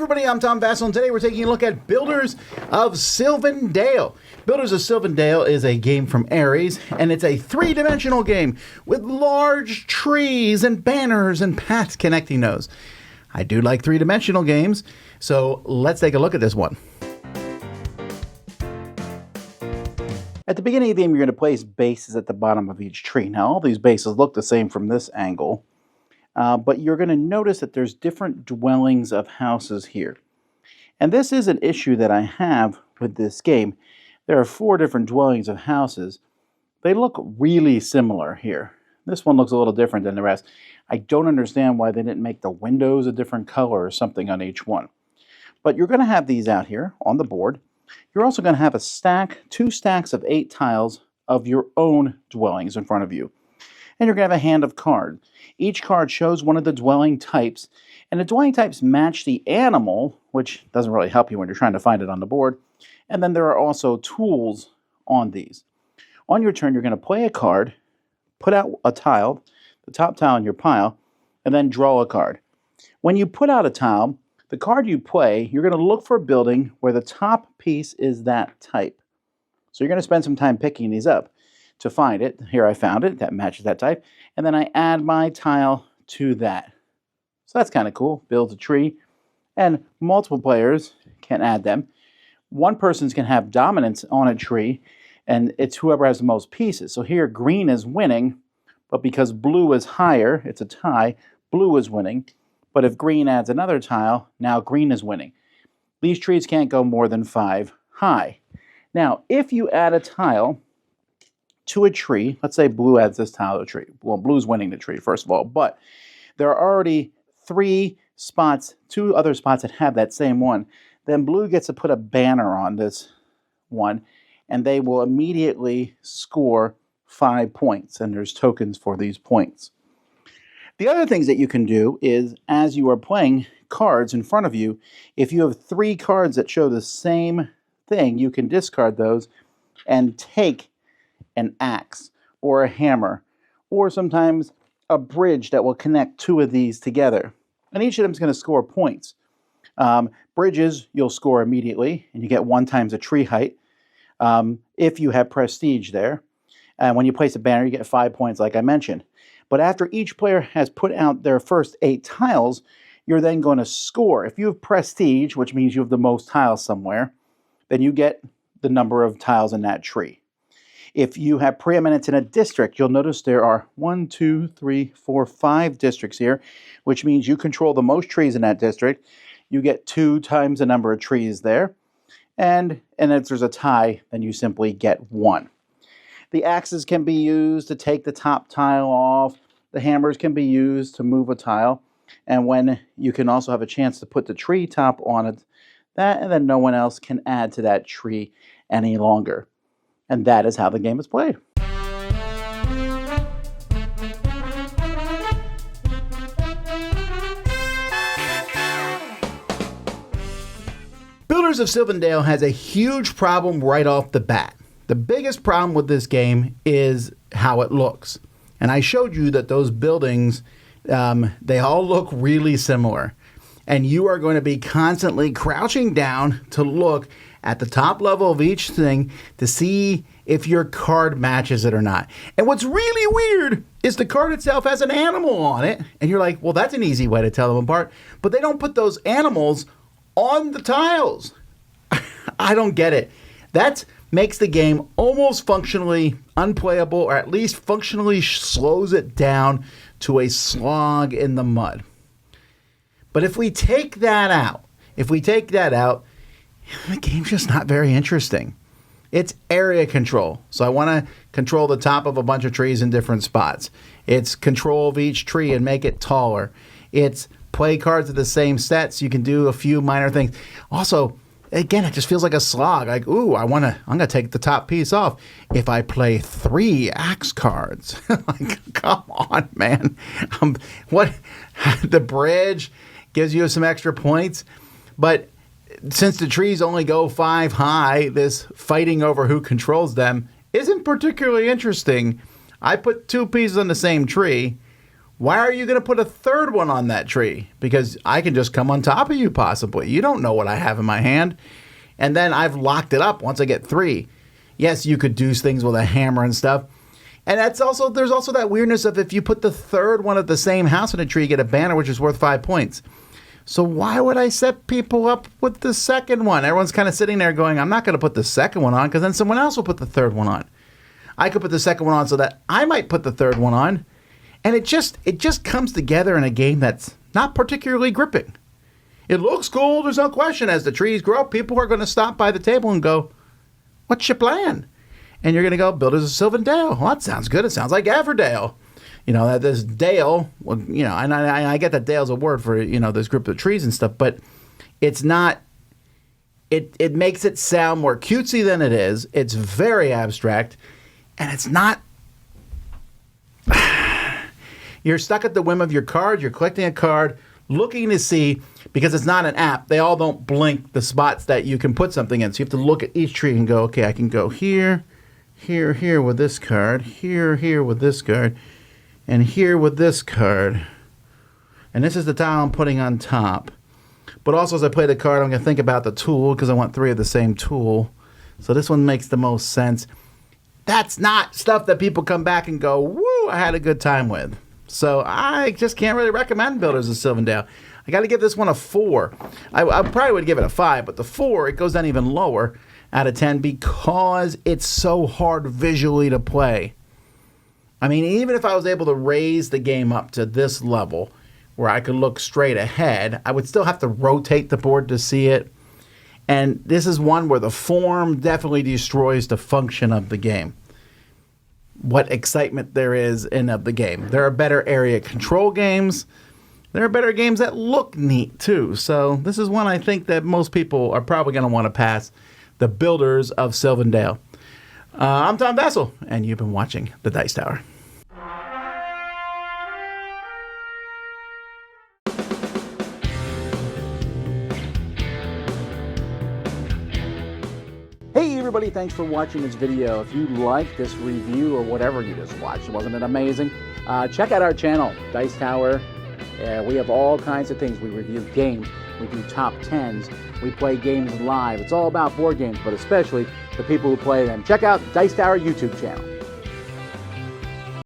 everybody, I'm Tom Vasel, and today we're taking a look at Builders of Sylvan Dale. Builders of Sylvan Dale is a game from Ares, and it's a three-dimensional game with large trees and banners and paths connecting those. I do like three-dimensional games, so let's take a look at this one. At the beginning of the game, you're going to place bases at the bottom of each tree. Now, all these bases look the same from this angle. But you're going to notice that there's different dwellings of houses here. And this is an issue that I have with this game. There are 4 different dwellings of houses. They look really similar here. This one looks a little different than the rest. I don't understand why they didn't make the windows a different color or something on each one. But you're going to have these out here on the board. You're also going to have a stack, 2 stacks of 8 tiles of your own dwellings in front of you. And you're going to have a hand of cards. Each card shows one of the dwelling types, and the dwelling types match the animal, which doesn't really help you when you're trying to find it on the board. And then there are also tools on these. On your turn, you're going to play a card, put out a tile, the top tile in your pile, and then draw a card. When you put out a tile, the card you play, you're going to look for a building where the top piece is that type. So you're going to spend some time picking these up. To find it, here I found it, that matches that type, and then I add my tile to that. So that's kind of cool, builds a tree, and multiple players can add them. One person can have dominance on a tree, and it's whoever has the most pieces. So here green is winning, but because blue is higher, it's a tie, blue is winning. But if green adds another tile, now green is winning. These trees can't go more than 5 high. Now, if you add a tile to a tree, let's say blue adds this tile to a tree. Well, blue's winning the tree, first of all, but there are already 3 spots, 2 other spots that have that same one. Then blue gets to put a banner on this one, and they will immediately score 5 points, and there's tokens for these points. The other things that you can do is, as you are playing cards in front of you, if you have 3 cards that show the same thing, you can discard those and take an axe or a hammer, or sometimes a bridge that will connect 2 of these together. And each of them is going to score points. Bridges, you'll score immediately, and you get 1 times the tree height if you have prestige there. And when you place a banner, you get 5 points, like I mentioned. But after each player has put out their first 8 tiles, you're then going to score. If you have prestige, which means you have the most tiles somewhere, then you get the number of tiles in that tree. If you have preeminence in a district, you'll notice there are 1, 2, 3, 4, 5 districts here, which means you control the most trees in that district. You get 2 times the number of trees there. And if there's a tie, then you simply get 1. The axes can be used to take the top tile off. The hammers can be used to move a tile. And when you can also have a chance to put the tree top on it, and then no one else can add to that tree any longer. And that is how the game is played. Builders of Sylvan Dale has a huge problem right off the bat. The biggest problem with this game is how it looks. And I showed you that those buildings, they all look really similar. And you are going to be constantly crouching down to look at the top level of each thing to see if your card matches it or not. And what's really weird is the card itself has an animal on it. And you're like, well, that's an easy way to tell them apart. But they don't put those animals on the tiles. I don't get it. That makes the game almost functionally unplayable, or at least functionally slows it down to a slog in the mud. But if we take that out, the game's just not very interesting. It's area control. So I want to control the top of a bunch of trees in different spots. It's control of each tree and make it taller. It's play cards of the same set so you can do a few minor things. Also, again, it just feels like a slog. Like, ooh, I'm going to take the top piece off if I play 3 axe cards. Like, come on, man. The bridge gives you some extra points, but since the trees only go 5 high, this fighting over who controls them isn't particularly interesting. I put 2 pieces on the same tree. Why are you going to put a third one on that tree? Because I can just come on top of you possibly. You don't know what I have in my hand. And then I've locked it up once I get 3. Yes, you could do things with a hammer and stuff. And there's also that weirdness of if you put the third one of the same house in a tree, you get a banner which is worth 5 points. So why would I set people up with the second one? Everyone's kind of sitting there going, I'm not going to put the second one on because then someone else will put the third one on. I could put the second one on so that I might put the third one on. And it just comes together in a game that's not particularly gripping. It looks cool, there's no question. As the trees grow, people are going to stop by the table and go, what's your plan? And you're going to go, Builders of Sylvan Dale. Well, that sounds good. It sounds like Averdale. You know, that this Dale, well, you know, and I get that Dale's a word for, you know, this group of trees and stuff, but it's not, it makes it sound more cutesy than it is. It's very abstract, and it's not, you're stuck at the whim of your card. You're collecting a card, looking to see, because it's not an app, they all don't blink the spots that you can put something in. So you have to look at each tree and go, okay, I can go here, here, here with this card, here, here with this card, and here with this card. And this is the tile I'm putting on top. But also as I play the card, I'm going to think about the tool because I want 3 of the same tool. So this one makes the most sense. That's not stuff that people come back and go, woo, I had a good time with. So I just can't really recommend Builders of Sylvan Dale. I got to give this one a 4. I probably would give it a 5, but the 4, it goes down even lower out of 10 because it's so hard visually to play. I mean, even if I was able to raise the game up to this level where I could look straight ahead, I would still have to rotate the board to see it. And this is one where the form definitely destroys the function of the game. What excitement there is in of the game. There are better area control games. There are better games that look neat too. So this is one I think that most people are probably going to want to pass. The Builders of Sylvan Dale. I'm Tom Vasel, and you've been watching The Dice Tower. Hey everybody, thanks for watching this video. If you liked this review or whatever you just watched, wasn't it amazing? Check out our channel, Dice Tower. We have all kinds of things. We review games, we do top 10s, we play games live. It's all about board games, but especially the people who play them. Check out Dice Tower YouTube channel.